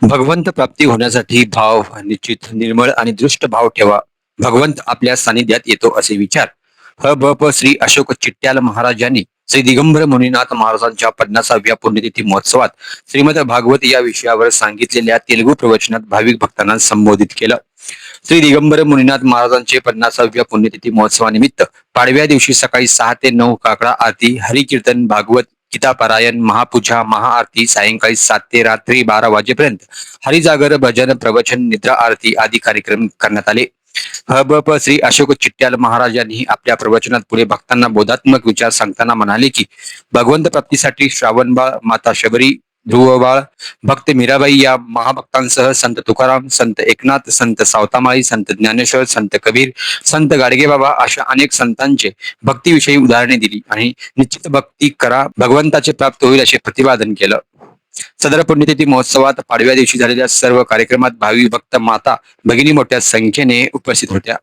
भगवंत प्राप्ती होण्यासाठी भाव निश्चित निर्मळ आणि दृष्ट भाव ठेवा. भगवंत आपल्या सानिध्यात येतो असे विचार श्री अशोक चिट्ट्याल महाराज यांनी श्री दिगंबर मुनीनाथ महाराजांच्या 50व्या पुण्यतिथी महोत्सवात श्रीमद भागवत या विषयावर सांगितलेल्या तेलुगू प्रवचनात भाविक भक्तांना संबोधित केलं. श्री दिगंबर मुनीनाथ महाराजांचे 50व्या पुण्यतिथी महोत्सवानिमित्त पाडव्या दिवशी सकाळी 6 ते 9 काकडा आरती, हरिकीर्तन, भागवत गीता पारायण, महापूजा, महाआरती, सायंकाळी 7 ते रात्री 12 वाजेपर्यंत हरिजागर, भजन, प्रवचन, निद्रा आरती आदी कार्यक्रम करण्यात आले. श्री अशोक चिट्ट्याल महाराज यांनी आपल्या प्रवचनात पुढे भक्तांना बोधात्मक विचार सांगताना म्हणाले की भगवंत प्राप्तीसाठी श्रावणबाळ, माता शबरी, ध्रुवबाळ, भक्त मीराबाई या महाभक्तांसह संत तुकाराम, संत एकनाथ, संत सावतामाळी, संत ज्ञानेश्वर, संत कबीर, संत गाडगेबाबा अशा अनेक संतांचे भक्तीविषयी उदाहरणे दिली आणि निश्चित भक्ती करा भगवंताचे प्राप्त होईल असे प्रतिपादन केलं. सदर पुण्यतिथी महोत्सवात पाडव्या दिवशी झालेल्या सर्व कार्यक्रमात भावी भक्त माता भगिनी मोठ्या संख्येने उपस्थित होत्या.